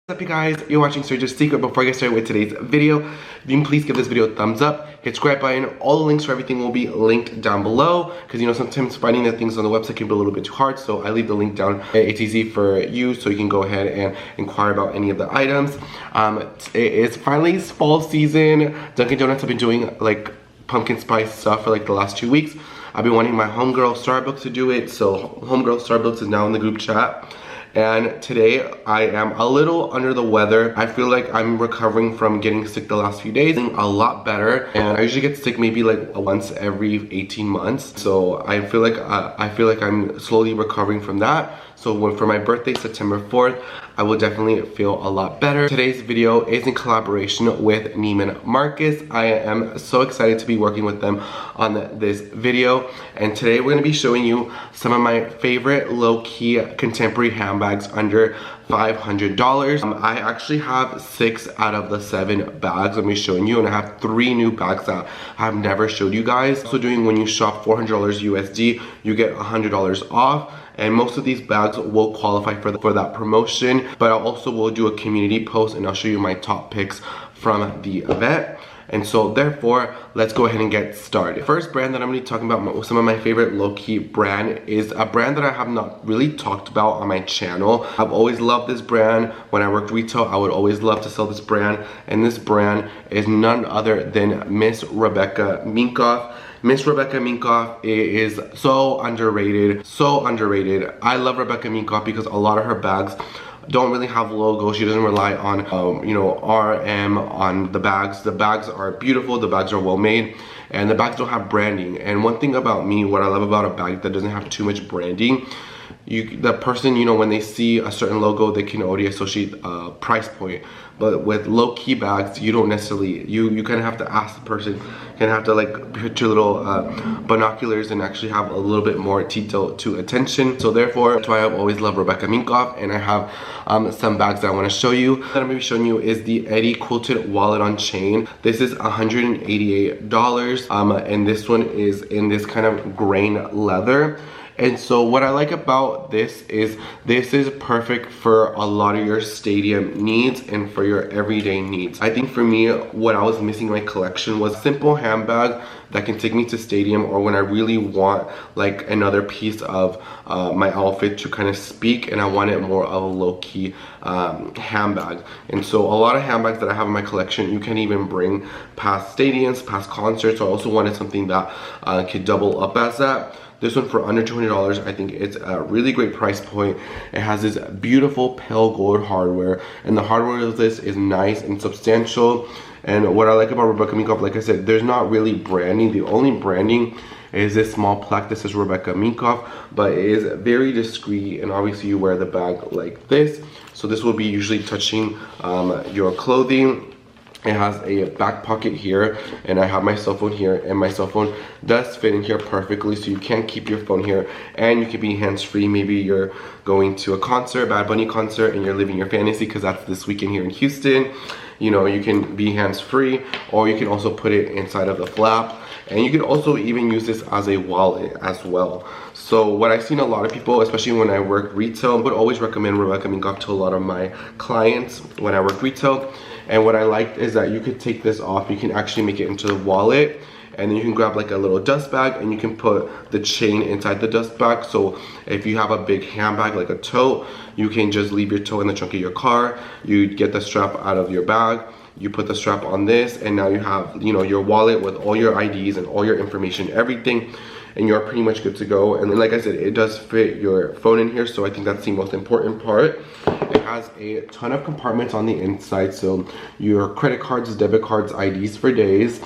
What's up, you guys? You're watching Sergio's Secret. Before I get started with today's video, if you can please give this video a thumbs up, hit subscribe button. All the links for everything will be linked down below, because you know sometimes finding the things on the website can be a little bit too hard, so I leave the link down. It's easy for you, so you can go ahead and inquire about any of the items. It is finally fall season. Dunkin' Donuts have been doing like pumpkin spice stuff for like the last 2 weeks. I've been wanting my homegirl Starbucks to do it, so homegirl Starbucks is now in the group chat. And today I am a little under the weather. I feel like I'm recovering from getting sick the last few days, a lot better. And I usually get sick maybe like once every 18 months. So I feel like I'm slowly recovering from that. So for my birthday, September 4th, I will definitely feel a lot better. Today's video is in collaboration with NEIMAN Marcus. I am so excited to be working with them on this video. And today we're gonna be showing you some of my favorite Lowkey contemporary handbags under $500. I actually have 6 out of the 7 bags I'm gonna be showing you, and I have 3 new bags that I've never showed you guys. Also doing, when you shop $400 USD, you get $100 off. And most of these bags will qualify for that promotion. But I also will do a community post and I'll show you my top picks from the event. And so therefore, let's go ahead and get started. First brand that I'm gonna be talking about, some of my favorite Lowkey brand, is a brand that I have not really talked about on my channel. I've always loved this brand. When I worked retail, I would always love to sell this brand. And this brand is none other than Miss Rebecca MINKOFF. Miss Rebecca MINKOFF is so underrated, so underrated. I love Rebecca MINKOFF because a lot of her bags don't really have logos. She doesn't rely on, you know, RM on the bags. The bags are beautiful, the bags are well made, and the bags don't have branding. And one thing about me, what I love about a bag that doesn't have too much branding, the person, you know, when they see a certain logo, they can already associate a price point. But with Lowkey bags, you don't necessarily, you kind of have to ask the person, kind of have to like put your little binoculars and actually have a little bit more detail to attention. So therefore, that's why I've always loved Rebecca MINKOFF, and I have some bags that I want to show you. That I'm going to be showing you is the EDIE quilted wallet on chain. This is $188, and this one is in this kind of grain leather. And so what I like about this is perfect for a lot of your stadium needs and for your everyday needs. I think for me, what I was missing in my collection was a simple handbag that can take me to stadium, or when I really want like another piece of my outfit to kind of speak, and I wanted more of a Lowkey handbag. And so a lot of handbags that I have in my collection, you can't even bring past stadiums, past concerts. So I also wanted something that could double up as that. This one for under $200, I think it's a really great price point. It has this beautiful pale gold hardware, and the hardware of this is nice and substantial. And what I like about Rebecca MINKOFF, like I said, there's not really branding. The only branding is this small plaque that says Rebecca MINKOFF, but it is very discreet, and obviously you wear the bag like this. So this will be usually touching your clothing. It has a back pocket here, and I have my cell phone here, and my cell phone does fit in here perfectly, so you can keep your phone here and you can be hands-free. Maybe you're going to a concert, Bad Bunny concert, and you're living your fantasy because that's this weekend here in Houston. You know, you can be hands-free, or you can also put it inside of the flap, and you can also even use this as a wallet as well. So what I've seen a lot of people, especially when I work retail, would always recommend Rebecca MINKOFF to a lot of my clients when I work retail. And what I liked is that you could take this off, you can actually make it into the wallet, and then you can grab like a little dust bag and you can put the chain inside the dust bag. So if you have a big handbag like a tote, you can just leave your tote in the trunk of your car, you get the strap out of your bag, you put the strap on this, and now you have, you know, your wallet with all your IDs and all your information, everything, and you're pretty much good to go. And then, like I said, it does fit your phone in here, so I think that's the most important part. It has a ton of compartments on the inside, so your credit cards, debit cards, IDs for days.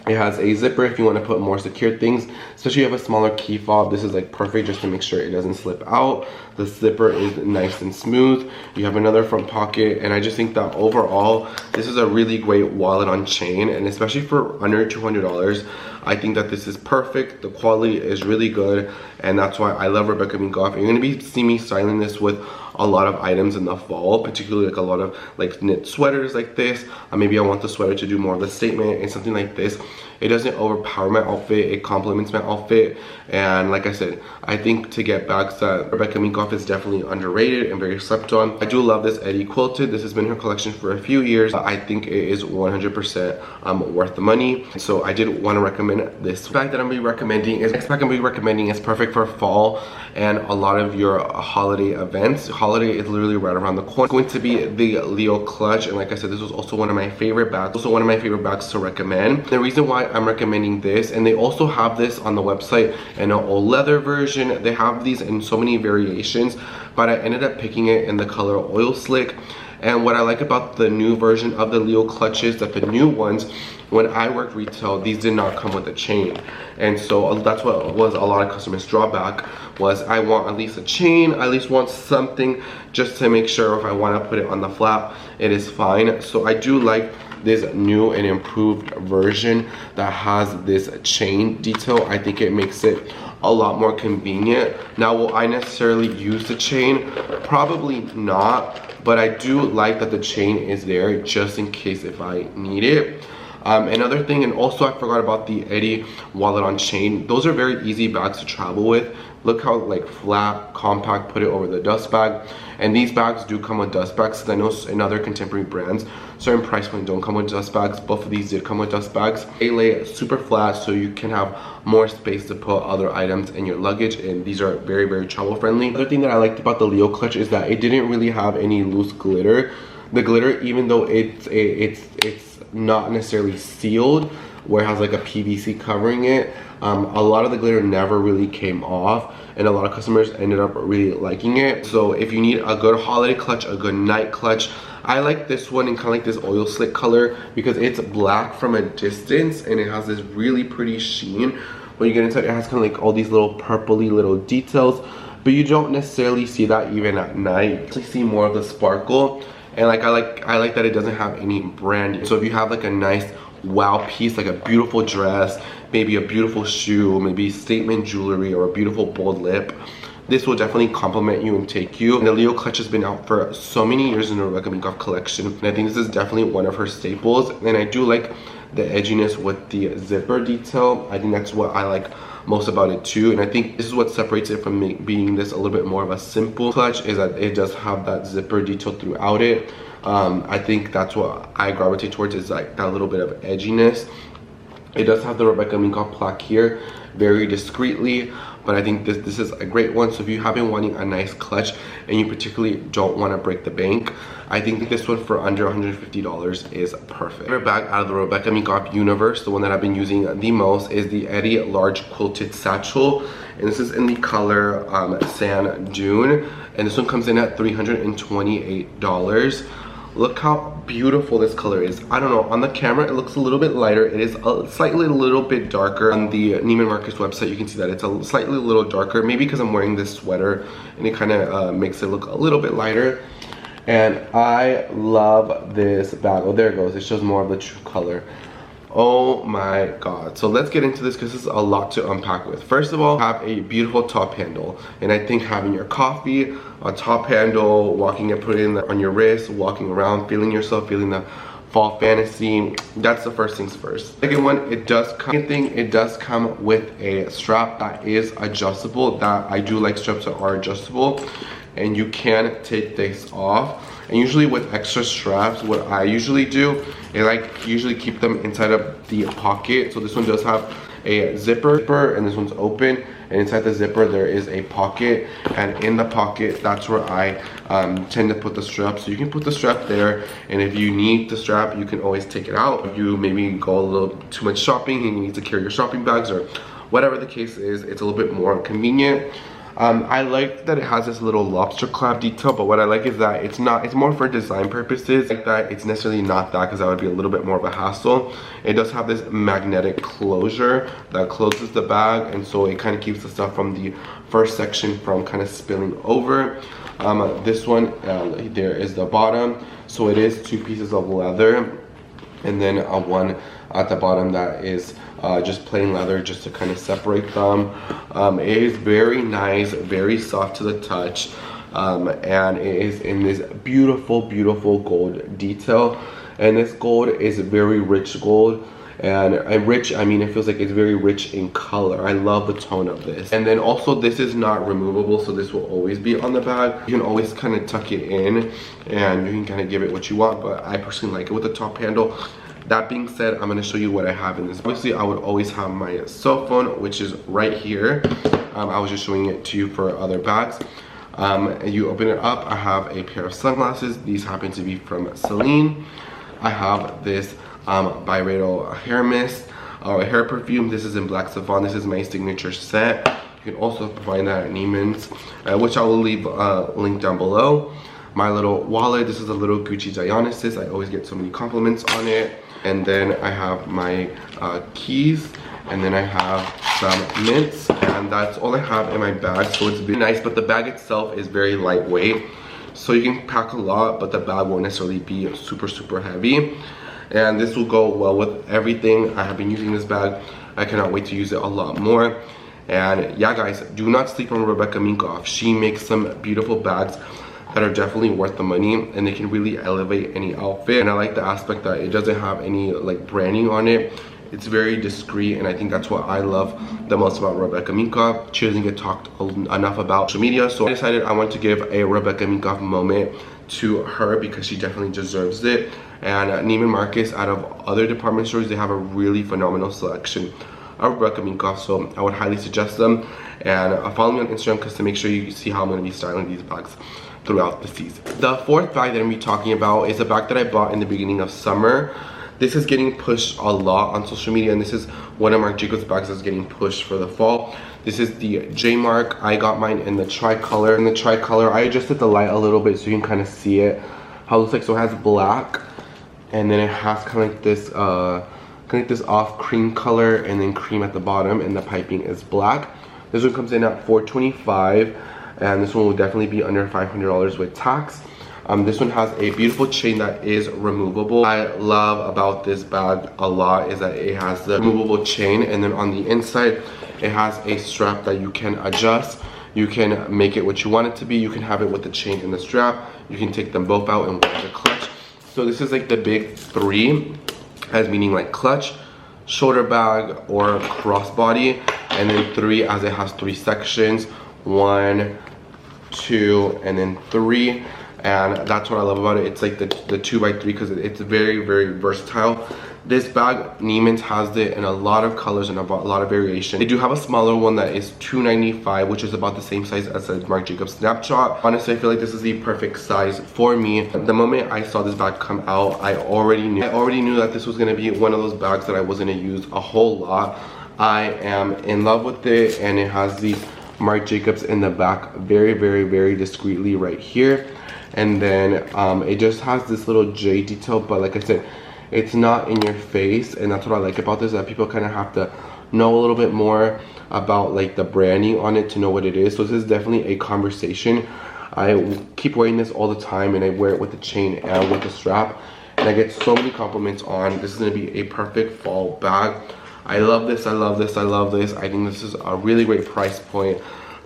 It has a zipper if you want to put more secure things, especially if you have a smaller key fob. This is like perfect just to make sure it doesn't slip out. The zipper is nice and smooth. You have another front pocket, and I just think that overall this is a really great wallet on chain, and especially for under $200, I think that this is perfect. The quality is really good, and that's why I love Rebecca MINKOFF. You're gonna be seeing me styling this with a lot of items in the fall, particularly like a lot of like knit sweaters like this. Maybe I want the sweater to do more of a statement, and something like this It doesn't overpower my outfit, it complements my outfit. And like I said, I think to get bags that Rebecca Minkoff is definitely underrated and very slept on. I do love this EDIE quilted. This has been her collection for a few years. I think it is 100% worth the money. So I did want to recommend this bag that I'm going to be recommending. Next bag I'm going to be recommending is perfect for fall and a lot of your holiday events. Holiday is literally right around the corner. It's going to be the Leo clutch, and like I said, this was also one of my favorite bags. Also one of my favorite bags to recommend. The reason why I'm recommending this, and they also have this on the website in an all leather version. They have these in so many variations, but I ended up picking it in the color oil slick. And what I like about the new version of the Leo clutches, that the new ones, when I worked retail, these did not come with a chain. And so that's what was a lot of customers' drawback, was I want at least a chain, I at least want something just to make sure if I want to put it on the flap, it is fine. So I do like this new and improved version that has this chain detail. I think it makes it a lot more convenient. Now, will I necessarily use the chain? Probably not, but I do like that the chain is there just in case if I need it. Another thing, and also I forgot about the EDIE wallet on chain. Those are very easy bags to travel with. Look how like flat, compact, put it over the dust bag. And these bags do come with dust bags, because I know in other contemporary brands, certain price point don't come with dust bags. Both of these did come with dust bags. They lay super flat, so you can have more space to put other items in your luggage, and these are very, very travel friendly. Another thing that I liked about the Leo clutch is that it didn't really have any loose glitter. The glitter, even though it's not necessarily sealed, where it has like a PVC covering it, a lot of the glitter never really came off, and a lot of customers ended up really liking it. So if you need a good holiday clutch, a good night clutch, I like this one in kind of like this oil slick color, because it's black from a distance and it has this really pretty sheen. When you get inside, it has kind of like all these little purpley little details, but you don't necessarily see that even at night. You actually see more of the sparkle. And like I like that it doesn't have any branding. So if you have like a nice wow piece, like a beautiful dress, maybe a beautiful shoe, maybe statement jewelry, or a beautiful bold lip, this will definitely complement you and take you. And the Leo clutch has been out for so many years in the Rebecca Minkoff collection, and I think this is definitely one of her staples. And I do like the edginess with the zipper detail. I think that's what I like most about it too, and I think this is what separates it from being this a little bit more of a simple clutch, is that it does have that zipper detail throughout it. I think that's what I gravitate towards, is like that little bit of edginess. It does have the Rebecca Minkoff plaque here very discreetly, but I think this is a great one. So if you have been wanting a nice clutch and you particularly don't want to break the bank, I think this one for under $150 is perfect. My favorite bag out of the Rebecca Minkoff universe, the one that I've been using the most, is the EDIE large quilted satchel, and this is in the color Sand Dune, and this one comes in at $328. Look how beautiful this color is. I don't know, on the camera it looks a little bit lighter. It is slightly a little bit darker. On the Neiman Marcus website you can see that it's slightly a little darker, maybe because I'm wearing this sweater and it kind of makes it look a little bit lighter. And I love this bag. Oh, there it goes. It shows more of the true color. Oh my god. So let's get into this, because this is a lot to unpack with. First of all, have a beautiful top handle, and I think having your coffee, a top handle, walking and putting it on your wrist, walking around, feeling yourself, feeling the fall fantasy, that's the first things first. Second one, it does come with a strap that is adjustable. That I do like straps that are adjustable, and you can take this off. And usually with extra straps, what I usually do is I usually keep them inside of the pocket. So this one does have a zipper, and this one's open, and inside the zipper there is a pocket, and in the pocket that's where I tend to put the strap. So you can put the strap there, and if you need the strap you can always take it out. If you maybe go a little too much shopping and you need to carry your shopping bags or whatever the case is, it's a little bit more convenient. I like that it has this little lobster clap detail, but what I like is that it's more for design purposes. Like that, it's necessarily not that, because that would be a little bit more of a hassle. It does have this magnetic closure that closes the bag, and so it kind of keeps the stuff from the first section from kind of spilling over. This one, there is the bottom, so it is 2 pieces of leather, and then one at the bottom that is just plain leather, just to kind of separate them. It is very nice, very soft to the touch, and it is in this beautiful, beautiful gold detail. And this gold is very rich gold. And rich, I mean, it feels like it's very rich in color. I love the tone of this. And then also this is not removable, so this will always be on the bag. You can always kind of tuck it in and you can kind of give it what you want, but I personally like it with the top handle. That being said, I'm going to show you what I have in this. Obviously, I would always have my cell phone, which is right here. I was just showing it to you for other bags. You open it up, I have a pair of sunglasses. These happen to be from Celine. I have this Byredo hair mist or hair perfume. This is in Black Saffron. This is my signature scent. You can also find that at NEIMAN's, which I will leave a link down below. My little wallet, this is a little Gucci Dionysus. I always get so many compliments on it. And then I have my keys, and then I have some mints, and that's all I have in my bag. So it's very nice, but the bag itself is very lightweight. So you can pack a lot, but the bag won't necessarily be super, super heavy. And this will go well with everything. I have been using this bag. I cannot wait to use it a lot more. And yeah, guys, do not sleep on Rebecca Minkoff. She makes some beautiful bags that are definitely worth the money, and they can really elevate any outfit. And I like the aspect that it doesn't have any like branding on it. It's very discreet, and I think that's what I love the most about Rebecca Minkoff. She doesn't get talked enough about social media, so I decided I want to give a Rebecca Minkoff moment to her because she definitely deserves it. And Neiman Marcus, out of other department stores, they have a really phenomenal selection of Rebecca Minkoff, so I would highly suggest them. And follow me on Instagram because to make sure you see how I'm going to be styling these bags throughout the season. The fourth bag that I'm going to be talking about is a bag that I bought in the beginning of summer. This is getting pushed a lot on social media, and this is one of Marc Jacobs bags that's getting pushed for the fall. This is the J Marc. I got mine in the tricolor. In the tricolor, I adjusted the light a little bit so you can kind of see it, how it looks like. So it has black, and then it has kind of like this off cream color, and then cream at the bottom, and the piping is black. This one comes in at $425. And this one will definitely be under $500 with tax. This one has a beautiful chain that is removable. I love about this bag a lot is that it has the removable chain, and then on the inside it has a strap that you can adjust. You can make it what you want it to be. You can have it with the chain and the strap. You can take them both out and wear the clutch. So this is like the big three, as meaning like clutch, shoulder bag, or crossbody, and then three as it has three sections. 1, 2, and then 3, and that's what I love about it. It's like the 2x3 because it's very, very versatile. This bag, Neiman's has it in a lot of colors and a lot of variation. They do have a smaller one that is $295, which is about the same size as a Marc Jacobs Snapshot. Honestly, I feel like this is the perfect size for me. The moment I saw this bag come out, I already knew that this was gonna be one of those bags that I was gonna use a whole lot. I am in love with it, and it has the Marc Jacobs in the back very, very, very discreetly right here. And then it just has this little J detail, but like I said, it's not in your face, and that's what I like about this, that people kind of have to know a little bit more about like the branding on it to know what it is. So this is definitely a conversation. I keep wearing this all the time, and I wear it with the chain and with the strap, and I get so many compliments on this. Is going to be a perfect fall bag. I love this, I love this, I love this. I think this is a really great price point.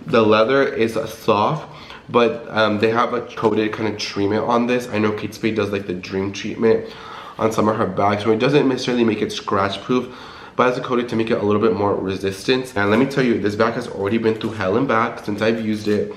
The leather is soft, but they have a coated kind of treatment on this. I know Kate Spade does like the Dream treatment on some of her bags, where it doesn't necessarily make it scratch proof, but has a coated to make it a little bit more resistant. And let me tell you, this bag has already been through hell and back since I've used it,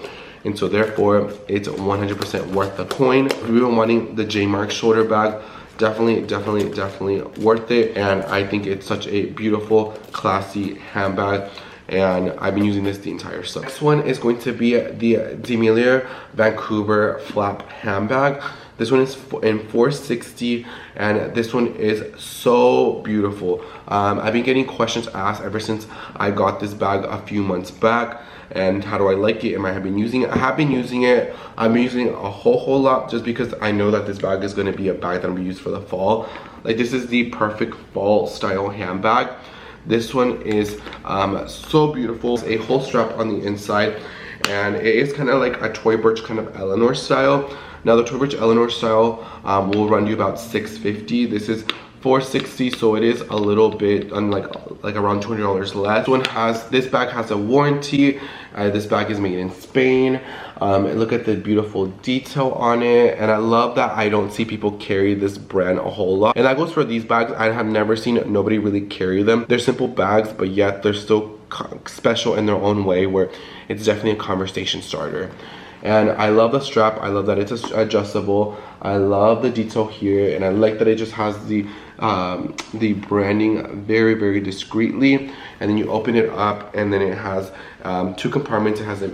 and so therefore it's 100% worth the coin. If you've been wanting the J Marc shoulder bag, definitely worth it. And I think it's such a beautiful, classy handbag, and I've been using this the entire summer. Next one is going to be the DEMELLIER Vancouver flap handbag. This one is in $460, and this one is so beautiful. I've been getting questions asked ever since I got this bag a few months back. And how do I like it? Am I have been using it? I have been using it. I've been using it a whole lot, just because I know that this bag is going to be a bag that I'm going to use for the fall. Like, this is the perfect fall style handbag. This one is so beautiful. It's a whole strap on the inside, and it is kind of like a Tory Burch kind of Eleanor style. Now the Tory Burch Eleanor style will run you about $650. This is $460, so it is a little bit like around $200 less. This bag has a warranty. This bag is made in Spain. Look at the beautiful detail on it, and I love that I don't see people carry this brand a whole lot. And that goes for these bags. I have never seen nobody really carry them. They're simple bags, but yet they're still special in their own way, where it's definitely a conversation starter. And I love the strap. I love that it's adjustable. I love the detail here, and I like that it just has the branding very, very discreetly. And then you open it up, and then it has 2 compartments. It has a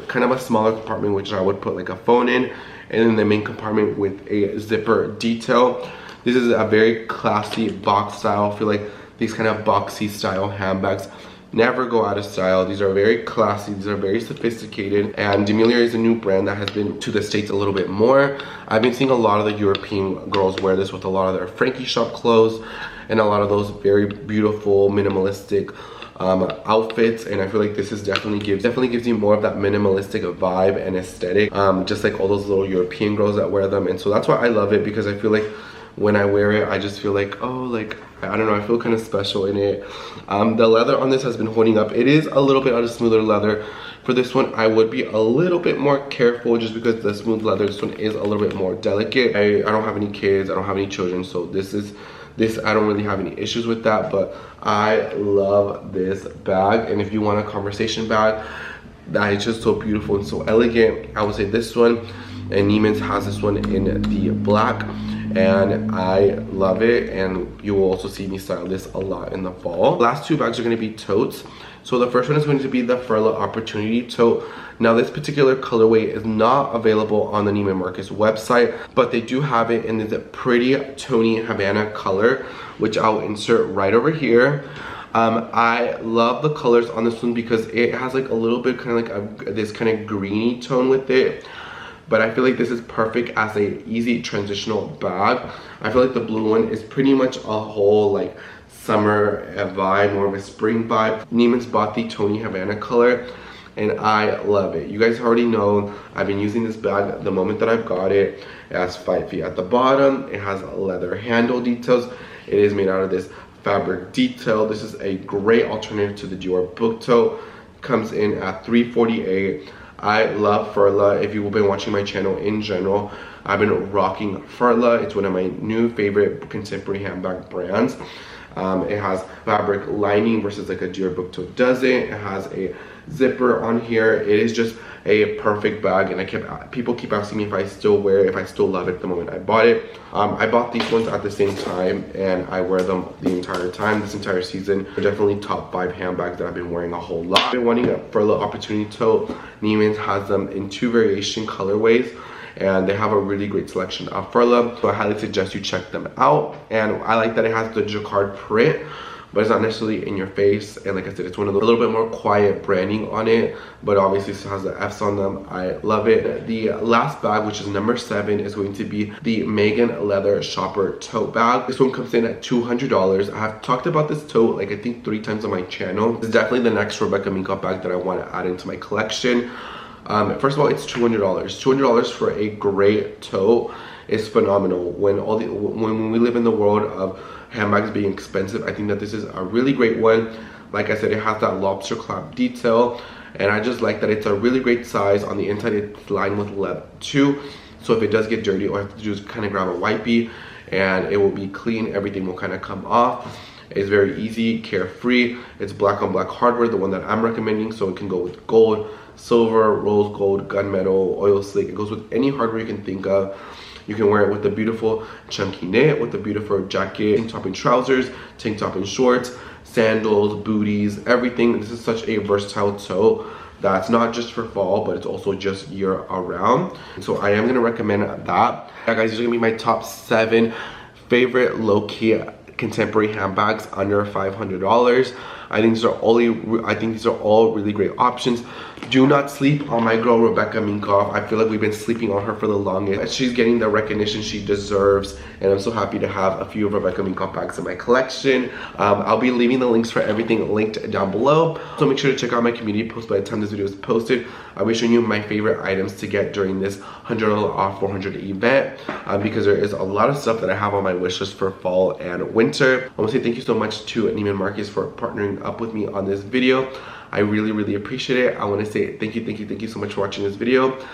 kind of a smaller compartment, which I would put like a phone in, and then the main compartment with a zipper detail. This is a very classy box style. I feel like these kind of boxy style handbags never go out of style. These are very classy, these are very sophisticated, and DEMELLIER is a new brand that has been to the States a little bit more. I've been seeing a lot of the European girls wear this with a lot of their Frankie shop clothes and a lot of those very beautiful minimalistic outfits, and I feel like this is definitely gives you more of that minimalistic vibe and aesthetic, just like all those little European girls that wear them. And so that's why I love it, because I feel like when I wear it, I just feel like, oh, like, I don't know, I feel kind of special in it. The leather on this has been holding up. It is a little bit of a smoother leather. For this one, I would be a little bit more careful, just because the smooth leather, this one is a little bit more delicate. I don't have any kids, I don't have any children, so this I don't really have any issues with that. But I love this bag, and if you want a conversation bag that is just so beautiful and so elegant, I would say this one. And NEIMAN has this one in the black, and I love it, and you will also see me style this a lot in the fall. Last 2 bags are going to be totes. So the first one is going to be the FURLA Opportunity Tote. Now this particular colorway is not available on the Neiman Marcus website, but they do have it in this pretty Tony Havana color, which I'll insert right over here. I love the colors on this one because it has like a little bit kind of like this kind of greeny tone with it. But I feel like this is perfect as a easy transitional bag. I feel like the blue one is pretty much a whole like summer vibe, more of a spring vibe. NEIMAN's bought the Tony Havana color, and I love it. You guys already know I've been using this bag the moment that I've got it. It has 5 feet at the bottom. It has leather handle details. It is made out of this fabric detail. This is a great alternative to the Dior book tote. Comes in at $348. I love FURLA. If you've been watching my channel in general, I've been rocking FURLA. It's one of my new favorite contemporary handbag brands. It has fabric lining versus like a Dior book tote doesn't. It has a zipper on here. It is just a perfect bag, and people keep asking me if I still wear it, if I still love it the moment I bought it. I bought these ones at the same time, and I wear them the entire time, this entire season. They're definitely top 5 handbags that I've been wearing a whole lot. I've been wanting a FURLA Opportunity Tote. NEIMAN has them in 2 variation colorways, and they have a really great selection of FURLA, so I highly suggest you check them out. And I like that it has the jacquard print, but it's not necessarily in your face, and like I said, it's one of the little bit more quiet branding on it, but obviously it still has the F's on them. I love it. The last bag, which is number 7, is going to be the Megan Leather Shopper Tote Bag. This one comes in at $200. I have talked about this tote like I think 3 times on my channel. It's definitely the next Rebecca Minkoff bag that I want to add into my collection. First of all, it's $200. $200 for a great tote is phenomenal. When we live in the world of handbags being expensive, I think that this is a really great one. Like I said, it has that lobster clasp detail, and I just like that it's a really great size. On the inside, it's lined with leather too, so if it does get dirty, all I have to do is kind of grab a wipey and it will be clean. Everything will kind of come off. It's very easy, carefree. It's black on black hardware, the one that I'm recommending, so it can go with gold, silver, rose gold, gunmetal, oil slick. It goes with any hardware you can think of. You can wear it with the beautiful chunky knit, with the beautiful jacket, tank top and trousers, tank top and shorts, sandals, booties, everything. This is such a versatile tote that's not just for fall, but it's also just year around. So I am gonna recommend that. Yeah, guys, these are gonna be my top 7 favorite low-key contemporary handbags under $500. I think these are all really great options. Do not sleep on my girl Rebecca Minkoff. I feel like we've been sleeping on her for the longest. She's getting the recognition she deserves, and I'm so happy to have a few of Rebecca Minkoff bags in my collection. I'll be leaving the links for everything linked down below. So make sure to check out my community post by the time this video is posted. I'll be showing you my favorite items to get during this $100 off 400 event, because there is a lot of stuff that I have on my wish list for fall and winter. I want to say thank you so much to Neiman Marcus for partnering up with me on this video. I really appreciate it. I want to say thank you so much for watching this video.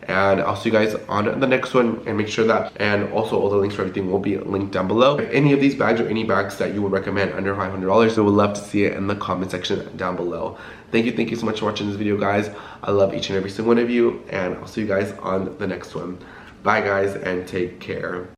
And I'll see you guys on the next one, and make sure that, and also all the links for everything will be linked down below. If any of these bags or any bags that you would recommend under $500, I would love to see it in the comment section down below. Thank you so much for watching this video, guys. I love each and every single one of you, and I'll see you guys on the next one. Bye guys, and take care.